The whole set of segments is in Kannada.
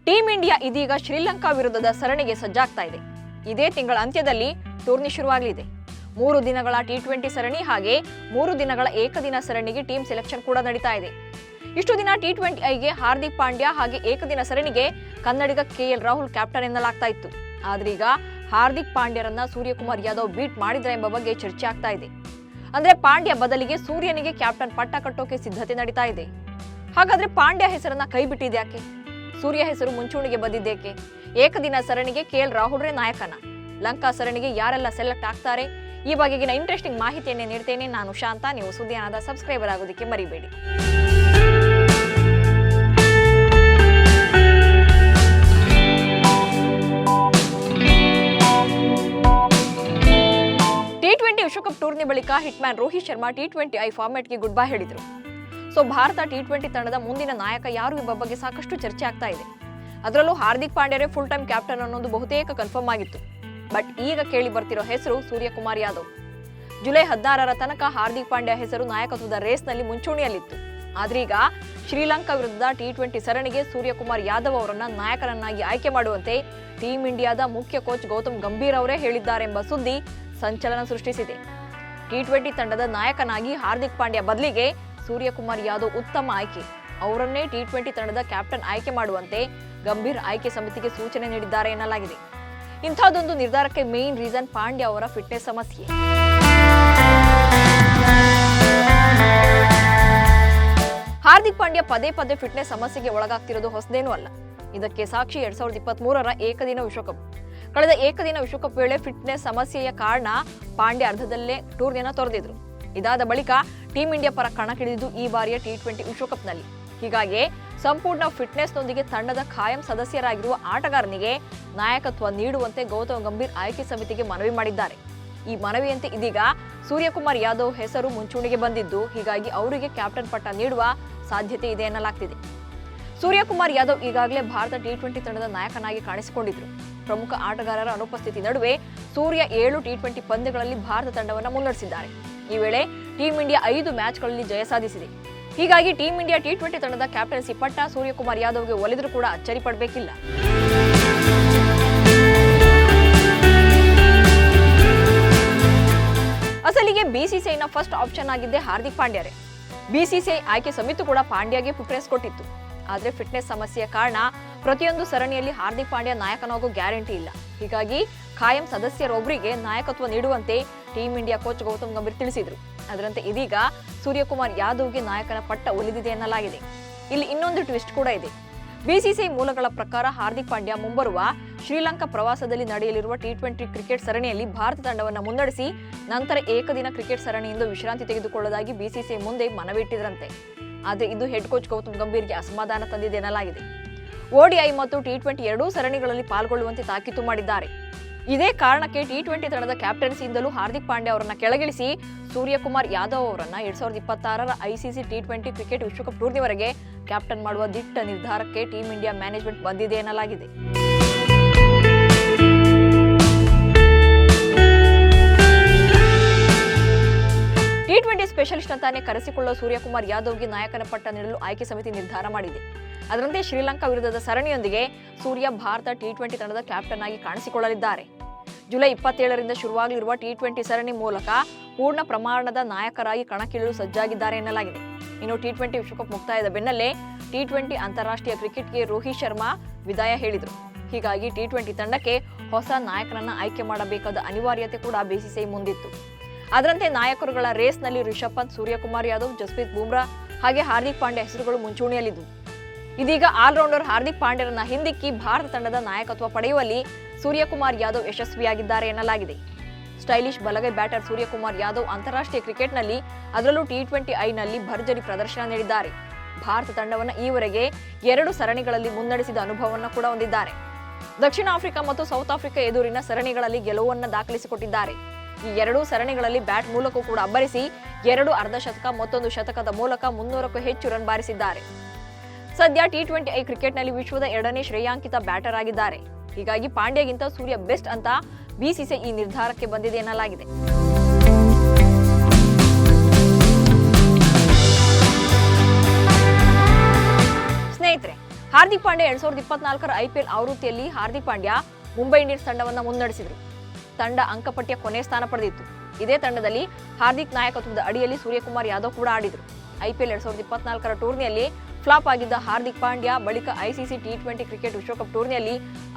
ಟೀಂ ಇಂಡಿಯಾ ಇದೀಗ ಶ್ರೀಲಂಕಾ ವಿರುದ್ಧದ ಸರಣಿಗೆ ಸಜ್ಜಾಗ್ತಾ ಇದೆ. ಇದೇ ತಿಂಗಳ ಅಂತ್ಯದಲ್ಲಿ ಟೂರ್ನಿ ಶುರುವಾಗಲಿದೆ. 3 ದಿನಗಳ ಟಿ20 ಸರಣಿ ಹಾಗೆ 3 ದಿನಗಳ ಏಕದಿನ ಸರಣಿಗೆ ಟೀಮ್ ಸೆಲೆಕ್ಷನ್ ಕೂಡ ನಡೀತಾ ಇದೆ. ಇಷ್ಟು ದಿನ ಟಿ20ಐಗೆ ಹಾರ್ದಿಕ್ ಪಾಂಡ್ಯ ಹಾಗೆ ಏಕದಿನ ಸರಣಿಗೆ ಕನ್ನಡಿಗ KL ರಾಹುಲ್ ಕ್ಯಾಪ್ಟನ್ ಎನ್ನಲಾಗ್ತಾ ಇತ್ತು. ಆದ್ರೀಗ ಹಾರ್ದಿಕ್ ಪಾಂಡ್ಯರನ್ನ ಸೂರ್ಯಕುಮಾರ್ ಯಾದವ್ ಬೀಟ್ ಮಾಡಿದ್ರ ಎಂಬ ಬಗ್ಗೆ ಚರ್ಚೆ ಆಗ್ತಾ ಇದೆ. ಅಂದ್ರೆ ಪಾಂಡ್ಯ ಬದಲಿಗೆ ಸೂರ್ಯನಿಗೆ ಕ್ಯಾಪ್ಟನ್ ಪಟ್ಟ ಕಟ್ಟೋಕೆ ಸಿದ್ಧತೆ ನಡೀತಾ ಇದೆ. ಹಾಗಾದ್ರೆ ಪಾಂಡ್ಯ ಹೆಸರನ್ನ ಕೈ ಬಿಟ್ಟಿದ್ಯಾಕೆ? ಸೂರ್ಯ ಹೆಸರು ಮುಂಚೂಣಿಗೆ ಬಂದಿದ್ದೇಕೆ? ಏಕದಿನ ಸರಣಿಗೆ KL ರಾಹುಲ್ರೇ ನಾಯಕನ? ಲಂಕಾ ಸರಣಿಗೆ ಯಾರೆಲ್ಲ ಸೆಲೆಕ್ಟ್ ಆಗ್ತಾರೆ? ಈ ಬಗೆಗಿನ ಇಂಟ್ರೆಸ್ಟಿಂಗ್ ಮಾಹಿತಿಯನ್ನೇ ನೀಡ್ತೇನೆ. ನಾನು ಶಾಂತ. ನೀವು ಸುದ್ದಿಯಾನದ ಸಬ್ಸ್ಕ್ರೈಬರ್ ಆಗೋದಕ್ಕೆ ಮರಿಬೇಡಿ. ಟಿ20 ವಿಶ್ವಕಪ್ ಟೂರ್ನಿ ಬಳಿಕ ಹಿಟ್ಮ್ಯಾನ್ ರೋಹಿತ್ ಶರ್ಮಾ ಟಿ20ಐ ಫಾರ್ಮ್ಯಾಟ್ಗೆ ಗುಡ್ ಬೈ ಹೇಳಿದ್ರು. ಭಾರತ ಟಿ20 ತಂಡದ ಮುಂದಿನ ನಾಯಕ ಯಾರು ಎಂಬ ಬಗ್ಗೆ ಸಾಕಷ್ಟು ಚರ್ಚೆ ಆಗ್ತಾ ಇದೆ. ಅದರಲ್ಲೂ ಹಾರ್ದಿಕ್ ಪಾಂಡ್ಯರೇ ಫುಲ್ ಟೈಮ್ ಕ್ಯಾಪ್ಟನ್ ಅನ್ನೋದು ಬಹುತೇಕ ಕನ್ಫರ್ಮ್ ಆಗಿತ್ತು. ಬಟ್ ಈಗ ಕೇಳಿ ಬರ್ತಿರೋ ಹೆಸರು ಸೂರ್ಯಕುಮಾರ್ ಯಾದವ್. ಜುಲೈ 16ರ ತನಕ ಹಾರ್ದಿಕ್ ಪಾಂಡ್ಯ ಹೆಸರು ನಾಯಕತ್ವದ ರೇಸ್ನಲ್ಲಿ ಮುಂಚೂಣಿಯಲ್ಲಿತ್ತು. ಆದ್ರೀಗ ಶ್ರೀಲಂಕಾ ವಿರುದ್ಧದ ಟಿ20 ಸರಣಿಗೆ ಸೂರ್ಯಕುಮಾರ್ ಯಾದವ್ ಅವರನ್ನ ನಾಯಕರನ್ನಾಗಿ ಆಯ್ಕೆ ಮಾಡುವಂತೆ ಟೀಂ ಇಂಡಿಯಾದ ಮುಖ್ಯ ಕೋಚ್ ಗೌತಮ್ ಗಂಭೀರ್ ಅವರೇ ಹೇಳಿದ್ದಾರೆಂಬ ಸುದ್ದಿ ಸಂಚಲನ ಸೃಷ್ಟಿಸಿದೆ. ಟಿ20 ತಂಡದ ನಾಯಕನಾಗಿ ಹಾರ್ದಿಕ್ ಪಾಂಡ್ಯ ಬದಲಿಗೆ ಸೂರ್ಯಕುಮಾರ್ ಯಾದವ್ ಉತ್ತಮ ಆಯ್ಕೆ. ಅವರನ್ನೇ ಟಿ20 ತಂಡದ ಕ್ಯಾಪ್ಟನ್ ಆಯ್ಕೆ ಮಾಡುವಂತೆ ಗಂಭೀರ್ ಆಯ್ಕೆ ಸಮಿತಿಗೆ ಸೂಚನೆ ನೀಡಿದ್ದಾರೆ ಎನ್ನಲಾಗಿದೆ. ಇಂಥದ್ದೊಂದು ನಿರ್ಧಾರಕ್ಕೆ ಮೇನ್ ರೀಸನ್ ಪಾಂಡ್ಯ ಅವರ ಫಿಟ್ನೆಸ್ ಸಮಸ್ಯೆ. ಹಾರ್ದಿಕ್ ಪಾಂಡ್ಯ ಪದೇ ಪದೇ ಫಿಟ್ನೆಸ್ ಸಮಸ್ಯೆಗೆ ಒಳಗಾಗ್ತಿರೋದು ಹೊಸದೇನೂ ಅಲ್ಲ. ಇದಕ್ಕೆ ಸಾಕ್ಷಿ 2023ರ ಏಕದಿನ ವಿಶ್ವಕಪ್. ಕಳೆದ ಏಕದಿನ ವಿಶ್ವಕಪ್ ವೇಳೆ ಫಿಟ್ನೆಸ್ ಸಮಸ್ಯೆಯ ಕಾರಣ ಪಾಂಡ್ಯ ಅರ್ಧದಲ್ಲೇ ಟೂರ್ನಿಯನ್ನು ತೊರೆದಿದ್ರು. ಇದಾದ ಬಳಿಕ ಟೀಂ ಇಂಡಿಯಾ ಪರ ಕಣಕ್ಕಿಳಿದಿದ್ದು ಈ ಬಾರಿಯ ಟಿ20 ವಿಶ್ವಕಪ್ನಲ್ಲಿ. ಹೀಗಾಗಿ ಸಂಪೂರ್ಣ ಫಿಟ್ನೆಸ್ನೊಂದಿಗೆ ತಂಡದ ಖಾಯಂ ಸದಸ್ಯರಾಗಿರುವ ಆಟಗಾರನಿಗೆ ನಾಯಕತ್ವ ನೀಡುವಂತೆ ಗೌತಮ್ ಗಂಭೀರ್ ಆಯ್ಕೆ ಸಮಿತಿಗೆ ಮನವಿ ಮಾಡಿದ್ದಾರೆ. ಈ ಮನವಿಯಂತೆ ಇದೀಗ ಸೂರ್ಯಕುಮಾರ್ ಯಾದವ್ ಹೆಸರು ಮುಂಚೂಣಿಗೆ ಬಂದಿದ್ದು, ಹೀಗಾಗಿ ಅವರಿಗೆ ಕ್ಯಾಪ್ಟನ್ ಪಟ್ಟ ನೀಡುವ ಸಾಧ್ಯತೆ ಇದೆ ಎನ್ನಲಾಗ್ತಿದೆ. ಸೂರ್ಯಕುಮಾರ್ ಯಾದವ್ ಈಗಾಗಲೇ ಭಾರತ ಟಿ20 ತಂಡದ ನಾಯಕನಾಗಿ ಕಾಣಿಸಿಕೊಂಡಿದ್ರು. ಪ್ರಮುಖ ಆಟಗಾರರ ಅನುಪಸ್ಥಿತಿ ನಡುವೆ ಸೂರ್ಯ 7 ಟಿ20 ಪಂದ್ಯಗಳಲ್ಲಿ ಭಾರತ ತಂಡವನ್ನು ಮುನ್ನಡೆಸಿದ್ದಾರೆ. ಈ ವೇಳೆ ಟೀಂ ಇಂಡಿಯಾ 5 ಮ್ಯಾಚ್ಗಳಲ್ಲಿ ಜಯ ಸಾಧಿಸಿದೆ. ಹೀಗಾಗಿ ಟೀಂ ಇಂಡಿಯಾ ಟಿ20 ತಂಡದ ಕ್ಯಾಪ್ಟನ್ಸಿ ಪಟ್ಟ ಸೂರ್ಯಕುಮಾರ್ ಯಾದವ್ಗೆ ಒಲಿದರೂ ಕೂಡ ಅಚ್ಚರಿ ಪಡಬೇಕಿಲ್ಲ. ಅಸಲಿಗೆ ಬಿಸಿಸಿಐನ ಫಸ್ಟ್ ಆಪ್ಷನ್ ಆಗಿದ್ದೆ ಹಾರ್ದಿಕ್ ಪಾಂಡ್ಯರೇ. ಬಿಸಿಸಿಐ ಆಯ್ಕೆ ಸಮಿತಿ ಕೂಡ ಪಾಂಡ್ಯಗೆ ಫಿಟ್ನೆಸ್ ಕೊಟ್ಟಿತ್ತು. ಆದ್ರೆ ಫಿಟ್ನೆಸ್ ಸಮಸ್ಯೆಯ ಕಾರಣ ಪ್ರತಿಯೊಂದು ಸರಣಿಯಲ್ಲಿ ಹಾರ್ದಿಕ್ ಪಾಂಡ್ಯ ನಾಯಕನಾಗೋ ಗ್ಯಾರಂಟಿ ಇಲ್ಲ. ಹೀಗಾಗಿ ಖಾಯಂ ಸದಸ್ಯರೊಬ್ಬರಿಗೆ ನಾಯಕತ್ವ ನೀಡುವಂತೆ team India coach Gautam Gambhir ತಿಳಿಸಿದ್ರು. ಅದರಂತೆ ಇದೀಗ ಸೂರ್ಯಕುಮಾರ್ ಯಾದವ್ಗೆ ನಾಯಕನ ಪಟ್ಟ ಒಲಿದಿದೆ ಎನ್ನಲಾಗಿದೆ. ಇಲ್ಲಿ ಇನ್ನೊಂದು ಟ್ವಿಸ್ಟ್ ಕೂಡ ಇದೆ. ಬಿಸಿಸಿಐ ಮೂಲಗಳ ಪ್ರಕಾರ ಹಾರ್ದಿಕ್ ಪಾಂಡ್ಯ ಮುಂಬರುವ ಶ್ರೀಲಂಕಾ ಪ್ರವಾಸದಲ್ಲಿ ನಡೆಯಲಿರುವ ಟಿ20 ಕ್ರಿಕೆಟ್ ಸರಣಿಯಲ್ಲಿ ಭಾರತ ತಂಡವನ್ನು ಮುನ್ನಡೆಸಿ ನಂತರ ಏಕದಿನ ಕ್ರಿಕೆಟ್ ಸರಣಿಯಿಂದ ವಿಶ್ರಾಂತಿ ತೆಗೆದುಕೊಳ್ಳುವುದಾಗಿ ಬಿಸಿಸಿಐ ಮುಂದೆ ಮನವಿ ಇಟ್ಟಿದ್ರಂತೆ. ಆದರೆ ಇದು ಹೆಡ್ ಕೋಚ್ ಗೌತಮ್ ಗಂಭೀರ್ಗೆ ಅಸಮಾಧಾನ ತಂದಿದೆ ಎನ್ನಲಾಗಿದೆ. ODI ಮತ್ತು ಟಿ20 ಎರಡೂ ಸರಣಿಗಳಲ್ಲಿ ಪಾಲ್ಗೊಳ್ಳುವಂತೆ ತಾಕೀತು ಮಾಡಿದ್ದಾರೆ. ಇದೇ ಕಾರಣಕ್ಕೆ ಟಿ20 ತಂಡದ ಕ್ಯಾಪ್ಟನ್ಸಿಯಿಂದಲೂ ಹಾರ್ದಿಕ್ ಪಾಂಡ್ಯ ಅವರನ್ನ ಕೆಳಗಿಳಿಸಿ ಸೂರ್ಯಕುಮಾರ್ ಯಾದವ್ ಅವರನ್ನ 2026ರ ICC ಟಿ20 ಕ್ರಿಕೆಟ್ ವಿಶ್ವಕಪ್ ಟೂರ್ನಿವರೆಗೆ ಕ್ಯಾಪ್ಟನ್ ಮಾಡುವ ದಿಟ್ಟ ನಿರ್ಧಾರಕ್ಕೆ ಟೀಂ ಇಂಡಿಯಾ ಮ್ಯಾನೇಜ್ಮೆಂಟ್ ಬಂದಿದೆ ಎನ್ನಲಾಗಿದೆ. ಟಿ20 ಸ್ಪೆಷಲಿಸ್ಟ್ ಅಂತಾನೆ ಕರೆಸಿಕೊಳ್ಳುವ ಸೂರ್ಯಕುಮಾರ್ ಯಾದವ್ಗೆ ನಾಯಕನ ಪಟ್ಟ ನೀಡಲು ಆಯ್ಕೆ ಸಮಿತಿ ನಿರ್ಧಾರ ಮಾಡಿದೆ. ಅದರಂತೆ ಶ್ರೀಲಂಕಾ ವಿರುದ್ಧದ ಸರಣಿಯೊಂದಿಗೆ ಸೂರ್ಯ ಭಾರತ ಟಿ20 ತಂಡದ ಕ್ಯಾಪ್ಟನ್ ಆಗಿ ಕಾಣಿಸಿಕೊಳ್ಳಲಿದ್ದಾರೆ. ಜುಲೈ 27ರಿಂದ ಶುರುವಾಗಲಿರುವ ಟಿ20 ಸರಣಿ ಮೂಲಕ ಪೂರ್ಣ ಪ್ರಮಾಣದ ನಾಯಕರಾಗಿ ಕಣಕ್ಕಿಳಿಯಲು ಸಜ್ಜಾಗಿದ್ದಾರೆ ಎನ್ನಲಾಗಿದೆ. ಇನ್ನು ಟಿ20 ವಿಶ್ವಕಪ್ ಮುಕ್ತಾಯದ ಬೆನ್ನಲ್ಲೇ ಟಿ20 ಅಂತಾರಾಷ್ಟ್ರೀಯ ಕ್ರಿಕೆಟ್ಗೆ ರೋಹಿತ್ ಶರ್ಮಾ ವಿದಾಯ ಹೇಳಿದರು. ಹೀಗಾಗಿ ಟಿ20 ತಂಡಕ್ಕೆ ಹೊಸ ನಾಯಕನನ್ನ ಆಯ್ಕೆ ಮಾಡಬೇಕಾದ ಅನಿವಾರ್ಯತೆ ಕೂಡ ಬಿಸಿಸಿಐ ಮುಂದಿತ್ತು. ಅದರಂತೆ ನಾಯಕರುಗಳ ರೇಸ್ನಲ್ಲಿ ರಿಷಬ್ ಪಂತ್, ಸೂರ್ಯಕುಮಾರ್ ಯಾದವ್, ಜಸ್ಪ್ರೀತ್ ಬುಮ್ರಾ ಹಾಗೆ ಹಾರ್ದಿಕ್ ಪಾಂಡ್ಯ ಹೆಸರುಗಳು ಮುಂಚೂಣಿಯಲ್ಲಿದ್ದವು. ಇದೀಗ ಆಲ್ರೌಂಡರ್ ಹಾರ್ದಿಕ್ ಪಾಂಡ್ಯರನ್ನ ಹಿಂದಿಕ್ಕಿ ಭಾರತ ತಂಡದ ನಾಯಕತ್ವ ಪಡೆಯುವಲ್ಲಿ ಸೂರ್ಯಕುಮಾರ್ ಯಾದವ್ ಯಶಸ್ವಿಯಾಗಿದ್ದಾರೆ ಎನ್ನಲಾಗಿದೆ. ಸ್ಟೈಲಿಶ್ ಬಲಗೈ ಬ್ಯಾಟರ್ ಸೂರ್ಯಕುಮಾರ್ ಯಾದವ್ ಅಂತಾರಾಷ್ಟ್ರೀಯ ಕ್ರಿಕೆಟ್ನಲ್ಲಿ ಅದರಲ್ಲೂ ಟಿ20ಐನಲ್ಲಿ ಭರ್ಜರಿ ಪ್ರದರ್ಶನ ನೀಡಿದ್ದಾರೆ. ಭಾರತ ತಂಡವನ್ನು ಈವರೆಗೆ 2 ಸರಣಿಗಳಲ್ಲಿ ಮುನ್ನಡೆಸಿದ ಅನುಭವವನ್ನು ಕೂಡ ಹೊಂದಿದ್ದಾರೆ. ದಕ್ಷಿಣ ಆಫ್ರಿಕಾ ಮತ್ತು ಸೌತ್ ಆಫ್ರಿಕಾ ಎದುರಿನ ಸರಣಿಗಳಲ್ಲಿ ಗೆಲುವನ್ನು ದಾಖಲಿಸಿಕೊಟ್ಟಿದ್ದಾರೆ. ಈ 2 ಸರಣಿಗಳಲ್ಲಿ ಬ್ಯಾಟ್ ಮೂಲಕ ಕೂಡ ಅಬ್ಬರಿಸಿ 2 ಅರ್ಧಶತಕ ಮತ್ತೊಂದು ಶತಕದ ಮೂಲಕ 300ಕ್ಕೂ ಹೆಚ್ಚು ರನ್ ಬಾರಿಸಿದ್ದಾರೆ. ಸದ್ಯ ಟಿ20ಐ ಕ್ರಿಕೆಟ್ನಲ್ಲಿ ವಿಶ್ವದ 2ನೇ ಶ್ರೇಯಾಂಕಿತ ಬ್ಯಾಟರ್ ಆಗಿದ್ದಾರೆ. ಹೀಗಾಗಿ ಪಾಂಡ್ಯಗಿಂತ ಸೂರ್ಯ ಬೆಸ್ಟ್ ಅಂತ ಬಿಸಿಸಿಐ ಈ ನಿರ್ಧಾರಕ್ಕೆ ಬಂದಿದೆ ಎನ್ನಲಾಗಿದೆ. ಸ್ನೇಹಿತರೆ, ಹಾರ್ದಿಕ್ ಪಾಂಡ್ಯ 2024ರ ಐಪಿಎಲ್ ಆವೃತ್ತಿಯಲ್ಲಿ ಹಾರ್ದಿಕ್ ಪಾಂಡ್ಯ ಮುಂಬೈ ಇಂಡಿಯನ್ಸ್ ತಂಡವನ್ನು ಮುನ್ನಡೆಸಿದರು. ತಂಡ ಅಂಕಪಟ್ಟಿಯ ಕೊನೆ ಸ್ಥಾನ ಪಡೆದಿತ್ತು. ಇದೇ ತಂಡದಲ್ಲಿ ಹಾರ್ದಿಕ್ ನಾಯಕತ್ವದ ಅಡಿಯಲ್ಲಿ ಸೂರ್ಯಕುಮಾರ್ ಯಾದವ್ ಕೂಡ ಆಡಿದರು. ಐಪಿಎಲ್ 2024ರ ಟೂರ್ನಿಯಲ್ಲಿ ಫ್ಲಾಪ್ ಆಗಿದ್ದ ಹಾರ್ದಿಕ್ ಪಾಂಡ್ಯ ಬಳಿಕ ಐಸಿಸಿ ಟಿ20 ಕ್ರಿಕೆಟ್ ವಿಶ್ವಕಪ್ ಟೂರ್ನಿಯಲ್ಲಿ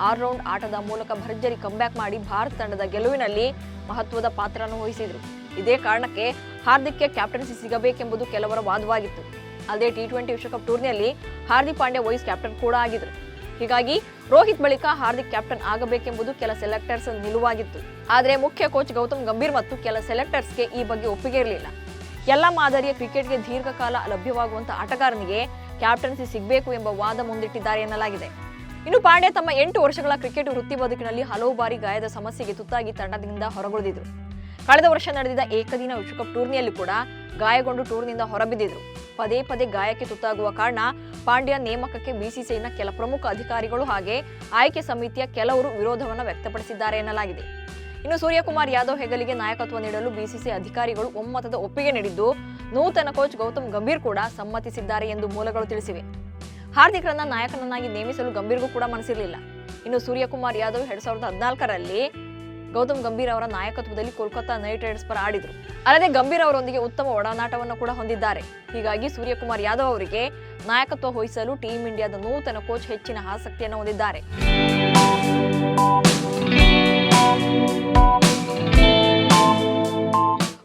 ಆಲ್ರೌಂಡ್ ಆಟದ ಮೂಲಕ ಭರ್ಜರಿ ಕಂಬ್ಯಾಕ್ ಮಾಡಿ ಭಾರತ ತಂಡದ ಗೆಲುವಿನಲ್ಲಿ ಮಹತ್ವದ ಪಾತ್ರವನ್ನು ವಹಿಸಿದರು. ಇದೇ ಕಾರಣಕ್ಕೆ ಹಾರ್ದಿಕ್ಗೆ ಕ್ಯಾಪ್ಟನ್ಸಿ ಸಿಗಬೇಕೆಂಬುದು ಕೆಲವರ ವಾದವಾಗಿತ್ತು. ಅಲ್ಲದೆ ಟಿ20 ವಿಶ್ವಕಪ್ ಟೂರ್ನಿಯಲ್ಲಿ ಹಾರ್ದಿಕ್ ಪಾಂಡ್ಯ ವೈಸ್ ಕ್ಯಾಪ್ಟನ್ ಕೂಡ ಆಗಿದ್ರು. ಹೀಗಾಗಿ ರೋಹಿತ್ ಬಳಿಕ ಹಾರ್ದಿಕ್ ಕ್ಯಾಪ್ಟನ್ ಆಗಬೇಕೆಂಬುದು ಕೆಲ ಸೆಲೆಕ್ಟರ್ಸ್ ನಿಲುವಾಗಿತ್ತು. ಆದರೆ ಮುಖ್ಯ ಕೋಚ್ ಗೌತಮ್ ಗಂಭೀರ್ ಮತ್ತು ಕೆಲ ಸೆಲೆಕ್ಟರ್ಸ್ಗೆ ಈ ಬಗ್ಗೆ ಒಪ್ಪಿಗೆ ಇರಲಿಲ್ಲ. ಎಲ್ಲ ಮಾದರಿಯ ಕ್ರಿಕೆಟ್ಗೆ ದೀರ್ಘಕಾಲ ಲಭ್ಯವಾಗುವಂತಹ ಆಟಗಾರನಿಗೆ ಕ್ಯಾಪ್ಟನ್ಸಿ ಸಿಗಬೇಕು ಎಂಬ ವಾದ ಮುಂದಿಟ್ಟಿದ್ದಾರೆ ಎನ್ನಲಾಗಿದೆ. ಇನ್ನು ಪಾಂಡ್ಯ ತಮ್ಮ 8 ವರ್ಷಗಳ ಕ್ರಿಕೆಟ್ ವೃತ್ತಿ ಬದುಕಿನಲ್ಲಿ ಹಲವು ಬಾರಿ ಗಾಯದ ಸಮಸ್ಯೆಗೆ ತುತ್ತಾಗಿ ತಂಡದಿಂದ ಹೊರಗುಳಿದಿದ್ರು. ಕಳೆದ ವರ್ಷ ನಡೆದಿದ್ದ ಏಕದಿನ ವಿಶ್ವಕಪ್ ಟೂರ್ನಿಯಲ್ಲಿ ಕೂಡ ಗಾಯಗೊಂಡು ಟೂರ್ನಿಯಿಂದ ಹೊರಬಿದ್ದಿದ್ರು. ಪದೇ ಪದೇ ಗಾಯಕ್ಕೆ ತುತ್ತಾಗುವ ಕಾರಣ ಪಾಂಡ್ಯ ನೇಮಕಕ್ಕೆ ಬಿಸಿಸಿಐನ ಕೆಲ ಪ್ರಮುಖ ಅಧಿಕಾರಿಗಳು ಹಾಗೆ ಆಯ್ಕೆ ಸಮಿತಿಯ ಕೆಲವರು ವಿರೋಧವನ್ನು ವ್ಯಕ್ತಪಡಿಸಿದ್ದಾರೆ ಎನ್ನಲಾಗಿದೆ. ಇನ್ನು ಸೂರ್ಯಕುಮಾರ್ ಯಾದವ್ ಹೆಗಲಿಗೆ ನಾಯಕತ್ವ ನೀಡಲು ಬಿಸಿಸಿಐ ಅಧಿಕಾರಿಗಳು ಒಮ್ಮತದ ಒಪ್ಪಿಗೆ ನೀಡಿದ್ದು, ನೂತನ ಕೋಚ್ ಗೌತಮ್ ಗಂಭೀರ್ ಕೂಡ ಸಮ್ಮತಿಸಿದ್ದಾರೆ ಎಂದು ಮೂಲಗಳು ತಿಳಿಸಿವೆ. ಹಾರ್ದಿಕ್ರನ್ನ ನಾಯಕನನ್ನಾಗಿ ನೇಮಿಸಲು ಗಂಭೀರ್ಗೂ ಕೂಡ ಮನಸ್ಸಿರಲಿಲ್ಲ. ಇನ್ನು ಸೂರ್ಯಕುಮಾರ್ ಯಾದವ್ 2014ರಲ್ಲಿ ಗೌತಮ್ ಗಂಭೀರ್ ಅವರ ನಾಯಕತ್ವದಲ್ಲಿ ಕೋಲ್ಕತ್ತಾ ನೈಟ್ ರೈಡರ್ಸ್ ಪರ ಆಡಿದರು. ಅಲ್ಲದೆ ಗಂಭೀರ್ ಅವರೊಂದಿಗೆ ಉತ್ತಮ ಒಡನಾಟವನ್ನು ಕೂಡ ಹೊಂದಿದ್ದಾರೆ. ಹೀಗಾಗಿ ಸೂರ್ಯಕುಮಾರ್ ಯಾದವ್ ಅವರಿಗೆ ನಾಯಕತ್ವ ವಹಿಸಲು ಟೀಂ ಇಂಡಿಯಾದ ನೂತನ ಕೋಚ್ ಹೆಚ್ಚಿನ ಆಸಕ್ತಿಯನ್ನು ಹೊಂದಿದ್ದಾರೆ.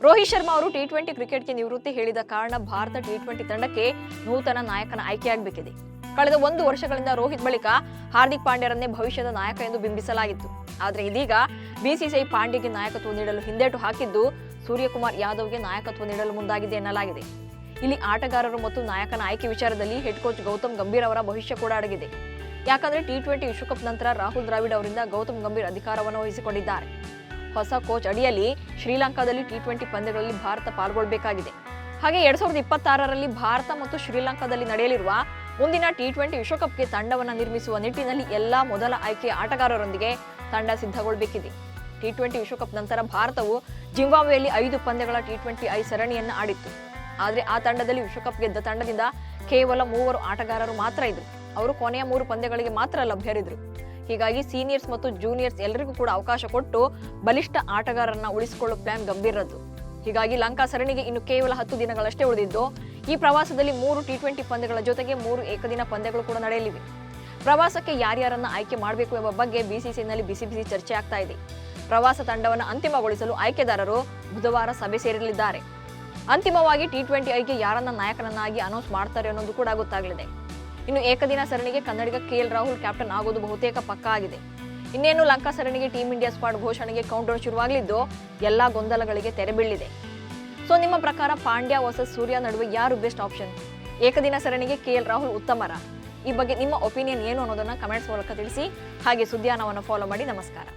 ರೋಹಿತ್ ಶರ್ಮಾ ಅವರು ಟಿ20 ಕ್ರಿಕೆಟ್ಗೆ ನಿವೃತ್ತಿ ಹೇಳಿದ ಕಾರಣ ಭಾರತ ಟಿ20 ತಂಡಕ್ಕೆ ನೂತನ ನಾಯಕನ ಆಯ್ಕೆಯಾಗಬೇಕಿದೆ. ಕಳೆದ 1 ವರ್ಷಗಳಿಂದ ರೋಹಿತ್ ಬಳಿಕ ಹಾರ್ದಿಕ್ ಪಾಂಡ್ಯರನ್ನೇ ಭವಿಷ್ಯದ ನಾಯಕ ಎಂದು ಬಿಂಬಿಸಲಾಗಿತ್ತು. ಆದರೆ ಇದೀಗ ಬಿಸಿಸಿಐ ಪಾಂಡ್ಯಗೆ ನಾಯಕತ್ವ ನೀಡಲು ಹಿಂದೇಟು ಹಾಕಿದ್ದು, ಸೂರ್ಯಕುಮಾರ್ ಯಾದವ್ಗೆ ನಾಯಕತ್ವ ನೀಡಲು ಮುಂದಾಗಿದೆ ಎನ್ನಲಾಗಿದೆ. ಇಲ್ಲಿ ಆಟಗಾರರು ಮತ್ತು ನಾಯಕನ ಆಯ್ಕೆ ವಿಚಾರದಲ್ಲಿ ಹೆಡ್ ಕೋಚ್ ಗೌತಮ್ ಗಂಭೀರ್ ಅವರ ಭವಿಷ್ಯ ಕೂಡ ಅಡಗಿದೆ. ಯಾಕಂದ್ರೆ ಟಿ20 ವಿಶ್ವಕಪ್ ನಂತರ ರಾಹುಲ್ ದ್ರಾವಿಡ್ ಅವರಿಂದ ಗೌತಮ್ ಗಂಭೀರ್ ಅಧಿಕಾರವನ್ನು ವಹಿಸಿಕೊಂಡಿದ್ದಾರೆ. ಹೊಸ ಕೋಚ್ ಅಡಿಯಲ್ಲಿ ಶ್ರೀಲಂಕಾದಲ್ಲಿ ಟಿ20 ಪಂದ್ಯಗಳಲ್ಲಿ ಭಾರತ ಪಾಲ್ಗೊಳ್ಳಬೇಕಾಗಿದೆ. ಹಾಗೆ 2026ರಲ್ಲಿ ಭಾರತ ಮತ್ತು ಶ್ರೀಲಂಕಾದಲ್ಲಿ ನಡೆಯಲಿರುವ ಮುಂದಿನ ಟಿ20 ವಿಶ್ವಕಪ್ಗೆ ತಂಡವನ್ನು ನಿರ್ಮಿಸುವ ನಿಟ್ಟಿನಲ್ಲಿ ಎಲ್ಲಾ ಮೊದಲ ಆಯ್ಕೆಯ ಆಟಗಾರರೊಂದಿಗೆ ತಂಡ ಸಿದ್ಧಗೊಳ್ಳಬೇಕಿದೆ. ಟಿ20 ವಿಶ್ವಕಪ್ ನಂತರ ಭಾರತವು ಜಿಂಬಾಬ್ವೆಯಲ್ಲಿ 5 ಪಂದ್ಯಗಳ ಟಿ20 ಸರಣಿಯನ್ನು ಆಡಿತ್ತು. ಆದರೆ ಆ ತಂಡದಲ್ಲಿ ವಿಶ್ವಕಪ್ ಗೆದ್ದ ತಂಡದಿಂದ ಕೇವಲ 3 ಆಟಗಾರರು ಮಾತ್ರ ಇದ್ರು. ಅವರು ಕೊನೆಯ 3 ಪಂದ್ಯಗಳಿಗೆ ಮಾತ್ರ ಲಭ್ಯರಿದ್ರು. ಹೀಗಾಗಿ ಸೀನಿಯರ್ಸ್ ಮತ್ತು ಜೂನಿಯರ್ಸ್ ಎಲ್ಲರಿಗೂ ಕೂಡ ಅವಕಾಶ ಕೊಟ್ಟು ಬಲಿಷ್ಠ ಆಟಗಾರರನ್ನ ಉಳಿಸಿಕೊಳ್ಳುವ ಪ್ಲಾನ್ ಗಂಭೀರದ್ದು. ಹೀಗಾಗಿ ಲಂಕಾ ಸರಣಿಗೆ ಇನ್ನು ಕೇವಲ 10 ದಿನಗಳಷ್ಟೇ ಉಳಿದಿದ್ದು, ಈ ಪ್ರವಾಸದಲ್ಲಿ 3 ಟಿ20 ಪಂದ್ಯಗಳ ಜೊತೆಗೆ 3 ಏಕದಿನ ಪಂದ್ಯಗಳು ಕೂಡ ನಡೆಯಲಿವೆ. ಪ್ರವಾಸಕ್ಕೆ ಯಾರ್ಯಾರನ್ನ ಆಯ್ಕೆ ಮಾಡಬೇಕು ಎಂಬ ಬಗ್ಗೆ ಬಿಸಿಸಿಐನಲ್ಲಿ ಬಿಸಿ ಚರ್ಚೆ ಆಗ್ತಾ ಇದೆ. ಪ್ರವಾಸ ತಂಡವನ್ನು ಅಂತಿಮಗೊಳಿಸಲು ಆಯ್ಕೆದಾರರು ಬುಧವಾರ ಸಭೆ ಸೇರಲಿದ್ದಾರೆ. ಅಂತಿಮವಾಗಿ ಟಿ20ಗೆ ಯಾರನ್ನ ನಾಯಕನನ್ನಾಗಿ ಅನೌನ್ಸ್ ಮಾಡ್ತಾರೆ ಅನ್ನೋದು ಕೂಡ ಗೊತ್ತಾಗಲಿದೆ. ಇನ್ನು ಏಕದಿನ ಸರಣಿಗೆ ಕನ್ನಡಿಗ ಕೆಎಲ್ ರಾಹುಲ್ ಕ್ಯಾಪ್ಟನ್ ಆಗೋದು ಬಹುತೇಕ ಪಕ್ಕಾ ಆಗಿದೆ. ಇನ್ನೇನು ಲಂಕಾ ಸರಣಿಗೆ ಟೀಂ ಇಂಡಿಯಾ ಸ್ಕ್ವಾಡ್ ಘೋಷಣೆಗೆ ಕೌಂಟರ್ ಶುರುವಾಗಲಿದ್ದು, ಎಲ್ಲಾ ಗೊಂದಲಗಳಿಗೆ ತೆರೆ ಬೀಳಿದೆ. ಸೊ ನಿಮ್ಮ ಪ್ರಕಾರ ಪಾಂಡ್ಯ ವರ್ಸಸ್ ಸೂರ್ಯ ನಡುವೆ ಯಾರು ಬೆಸ್ಟ್ ಆಪ್ಷನ್? ಏಕದಿನ ಸರಣಿಗೆ ಕೆಎಲ್ ರಾಹುಲ್ ಉತ್ತಮರ? ಈ ಬಗ್ಗೆ ನಿಮ್ಮ ಒಪಿನಿಯನ್ ಏನು ಅನ್ನೋದನ್ನ ಕಮೆಂಟ್ಸ್ ಮೂಲಕ ತಿಳಿಸಿ. ಹಾಗೆ ಸುದ್ದಿಯಾನವನ್ನು ಫಾಲೋ ಮಾಡಿ. ನಮಸ್ಕಾರ.